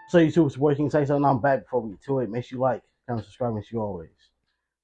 So YouTube support, you can say something. I'm back before we get to it. Make sure you like, comment, subscribe, make sure you always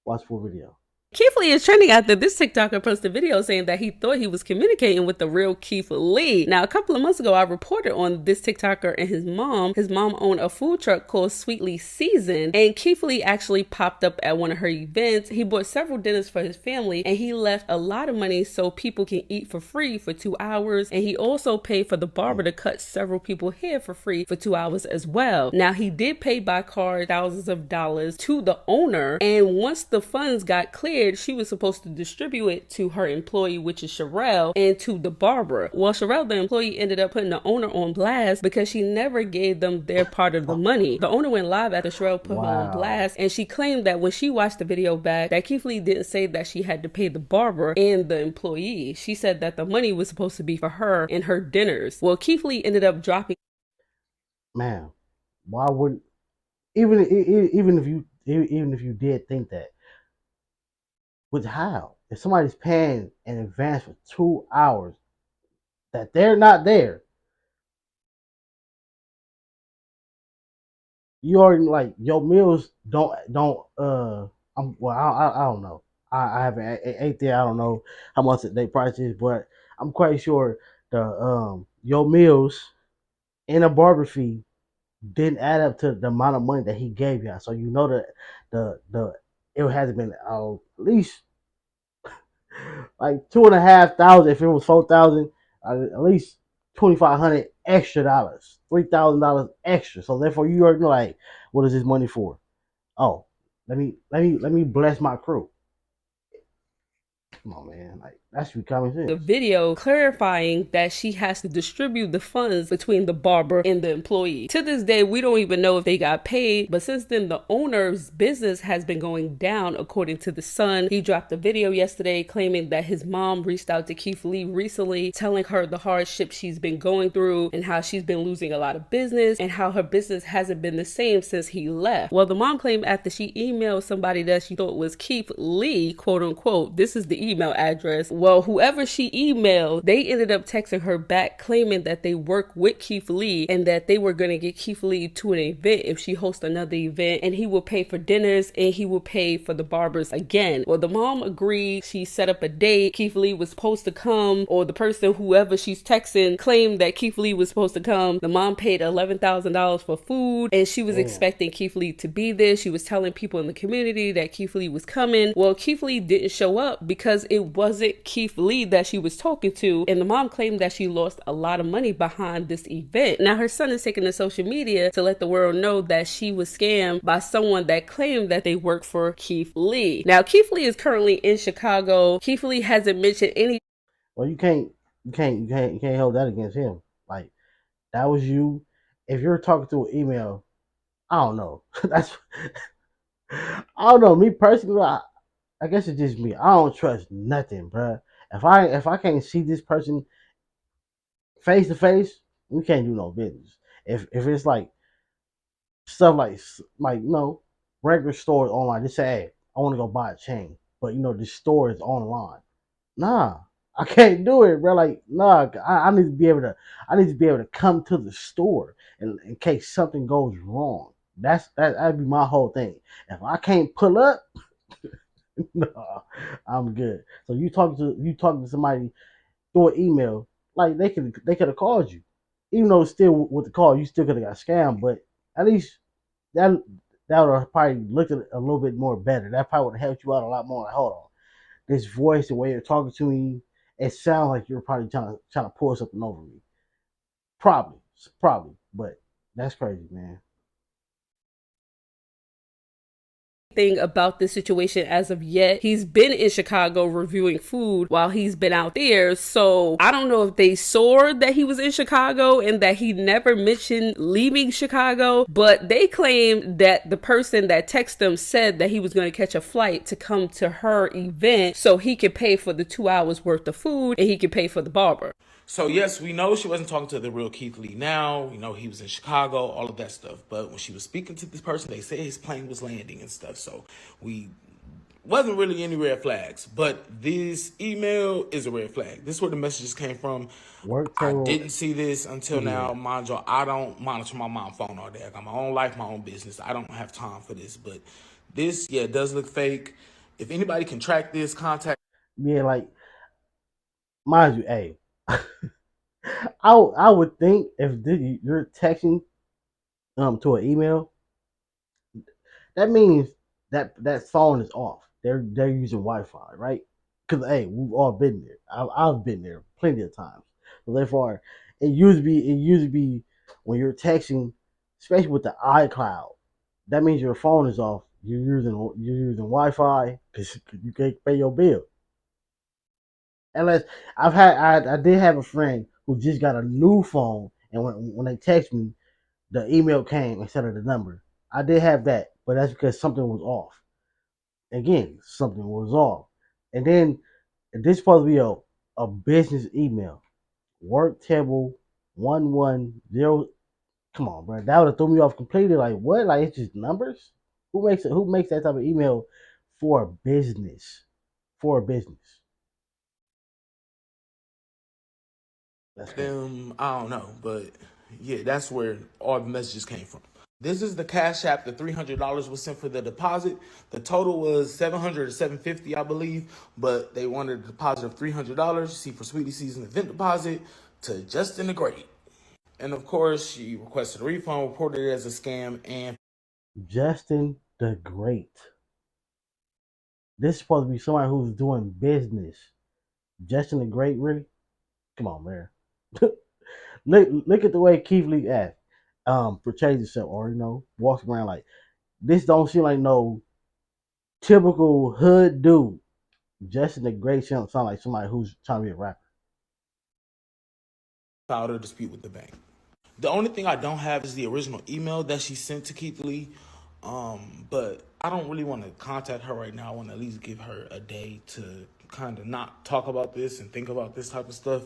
watch full video. Keith Lee is trending after this TikToker posted a video saying that he thought he was communicating with the real Keith Lee. Now, a couple of months ago, I reported on this TikToker and his mom. His mom owned a food truck called Sweetly Seasoned, and Keith Lee actually popped up at one of her events. He bought several dinners for his family, and he left a lot of money so people can eat for free for 2 hours. And he also paid for the barber to cut several people's hair for free for 2 hours as well. Now, he did pay by card thousands of dollars to the owner, and once the funds got cleared, she was supposed to distribute it to her employee, which is Sherelle, and to the barber. Well, Sherelle, the employee, ended up putting the owner on blast because she never gave them their part of the money. The owner went live after Sherelle put her on blast, and she claimed that when she watched the video back, that Keith Lee didn't say that she had to pay the barber and the employee. She said that the money was supposed to be for her and her dinners. Well, Keith Lee ended up dropping. Man, why would even if you did think that, with how if somebody's paying in advance for 2 hours that they're not there, you already like your meals don't I don't know. I haven't ate there. I don't know how much they price is, but I'm quite sure the your meals and a barber fee didn't add up to the amount of money that he gave you. So you know that the it has been at least like 2,500. If it was 4,000, at least 2,500 extra dollars, $3,000 extra. So therefore, you are like, what is this money for? Oh, let me bless my crew. Come on, man, like that should be common The sense. video clarifying that she has to distribute the funds between the barber and the employee. To this day, we don't even know if they got paid, but since then, the owner's business has been going down, according to The Sun. He dropped a video yesterday claiming that his mom reached out to Keith Lee recently, telling her the hardship she's been going through and how she's been losing a lot of business and how her business hasn't been the same since he left. Well, the mom claimed after she emailed somebody that she thought was Keith Lee, quote unquote, this is the email address. Well, whoever she emailed, they ended up texting her back claiming that they work with Keith Lee and that they were going to get Keith Lee to an event if she hosts another event, and he will pay for dinners and he will pay for the barbers again. Well, the mom agreed. She set up a date. Keith Lee was supposed to come, or the person, whoever she's texting, claimed that Keith Lee was supposed to come. The mom paid $11,000 for food, and she was expecting Keith Lee to be there. She was telling people in the community that Keith Lee was coming. Well, Keith Lee didn't show up because it wasn't Keith Lee that she was talking to, and the mom claimed that she lost a lot of money behind this event. Now, her son is taking to social media to let the world know that she was scammed by someone that claimed that they work for Keith Lee. Now, Keith Lee is currently in Chicago. Keith Lee hasn't mentioned any. Well, you can't hold that against him. Like that was you. If you're talking through an email, I don't know. That's I don't know. Me personally, I guess it's just me. I don't trust nothing, bro. If I can't see this person face to face, we can't do no business. If it's like stuff like regular stores online, just say, hey, I want to go buy a chain, but this store is online. Nah, I can't do it, bro. Like, nah, I need to be able to. I need to be able to come to the store in case something goes wrong. That'd be my whole thing. If I can't pull up, no, I'm good. So you talking to somebody through an email, like they could have called you, even though it's still with the call, you still could have got scammed. But at least that that would have probably looked at it a little bit more better. That probably would have helped you out a lot more. Like, hold on, this voice, the way you're talking to me, it sounds like you're probably trying to pull something over me. Probably, but that's crazy, man. Thing about this situation as of yet. He's been in Chicago reviewing food while he's been out there. So I don't know if they saw that he was in Chicago and that he never mentioned leaving Chicago, but they claim that the person that texted them said that he was going to catch a flight to come to her event so he could pay for the 2 hours worth of food and he could pay for the barber. So yes, we know she wasn't talking to the real Keith Lee now. We know he was in Chicago, all of that stuff. But when she was speaking to this person, they said his plane was landing and stuff. So we wasn't really any red flags, but this email is a red flag. This is where the messages came from. Work I table. didn't see this until Yeah. now. Mind you, I don't monitor my mom's phone all day. I got my own life, my own business. I don't have time for this. But this, yeah, it does look fake. If anybody can track this, contact. Yeah, like mind you, hey, I would think if you're texting to an email, that means that phone is off. They're using Wi-Fi, right? Because hey, we've all been there. I've been there plenty of times. So therefore, it used to be when you're texting, especially with the iCloud. That means your phone is off. You're using Wi-Fi because you can't pay your bill. Unless I did have a friend who just got a new phone, and when they text me, the email came instead of the number. I did have that, but that's because something was off. Again, something was off. And then this supposed to be a business email. Work table 110. Come on, bro. That would have threw me off completely. Like what? Like it's just numbers? Who makes that type of email for a business? For a business. That's crazy. Them, I don't know, but yeah, that's where all the messages came from. This is the Cash App. The $300 was sent for the deposit. The total was 700 or 750, I believe, but they wanted a deposit of $300. See, for Sweetie Season event deposit to Justin the Great, and of course she requested a refund, reported it as a scam, and Justin the Great. This is supposed to be somebody who's doing business. Justin the Great, really? Come on, man. Look at the way Keith Lee acts. Portrays himself, or walks around like this. Don't seem like no typical hood dude. Justin the Great sound like somebody who's trying to be a rapper. filed a dispute with the bank. The only thing I don't have is the original email that she sent to Keith Lee. But I don't really want to contact her right now. I want to at least give her a day to kind of not talk about this and think about this type of stuff.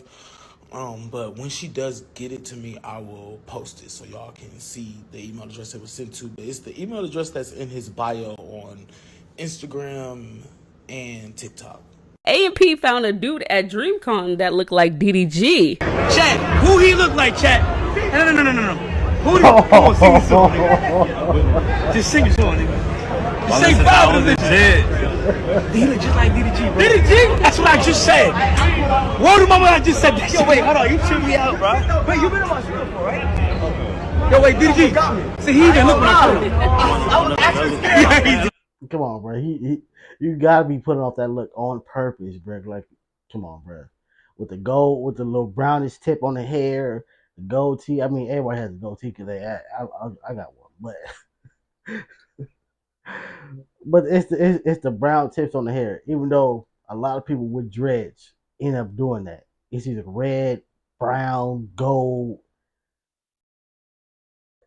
But when she does get it to me, I will post it so y'all can see the email address it was sent to. But it's the email address that's in his bio on Instagram and TikTok. A&P found a dude at DreamCon that looked like DDG. Chat, who he look like, chat? No. Who do you come on, sing a song, nigga. Just sing a song, nigga. Just sing five of them bitches. He look just like DDG, bro. DDG? That's what I just said. Word of mama, I just said that. Yo, wait, hold on. You chew me out, bro. Wait, you been on my show before, right? Yo, wait, DDG. See, he didn't look when I showed him. I was actually Come on, bro. You gotta be putting off that look on purpose, bro. Like, come on, bro. With the gold, with the little brownish tip on the hair, the gold tee. I mean, everybody has a gold tee because I got one, but it's the brown tips on the hair. Even though a lot of people with dreads end up doing that, it's either red, brown, gold.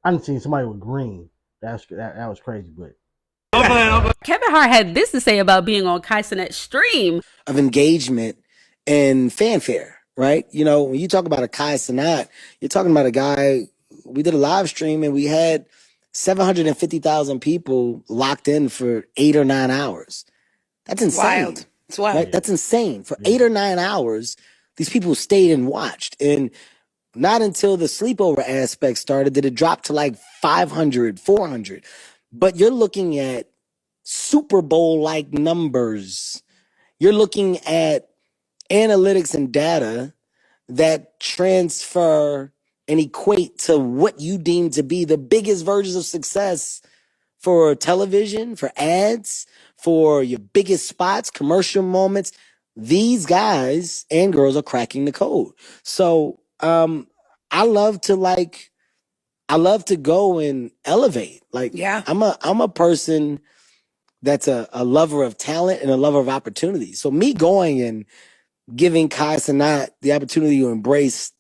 I didn't see somebody with green. That was crazy, but. Kevin Hart had this to say about being on Cenat's stream. Of engagement and fanfare, right? You know, when you talk about a Cenat, you're talking about a guy. We did a live stream and we had 750,000 people locked in for 8 or 9 hours. That's insane. Wild. It's wild. Right? That's insane. For 8 or 9 hours, these people stayed and watched. And not until the sleepover aspect started did it drop to like 500, 400. But you're looking at Super Bowl like numbers. You're looking at analytics and data that transfer and equate to what you deem to be the biggest versions of success for television, for ads, for your biggest spots, commercial moments. These guys and girls are cracking the code. So I love to go and elevate. Like, Yeah. I'm a person that's a lover of talent and a lover of opportunity. So me going and giving Cenat the opportunity to embrace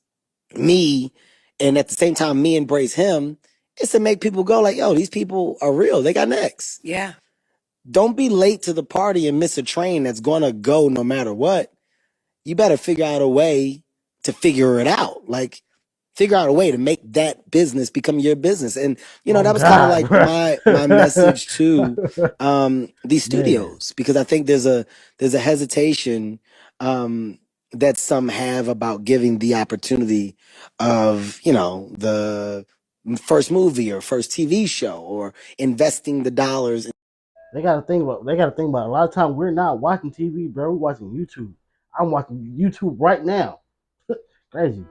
me, and at the same time me embrace him, is to make people go like, yo, these people are real. They got next. Yeah. Don't be late to the party and miss a train that's gonna go no matter what. You better figure out a way to figure it out. Like, figure out a way to make that business become your business. And Oh that was kind of God, like bro. my message to these Man, studios, because I think there's a hesitation that some have about giving the opportunity of the first movie or first TV show, or investing the dollars. they gotta think about a lot of times we're not watching TV, bro. We're watching YouTube. I'm watching YouTube right now. Crazy.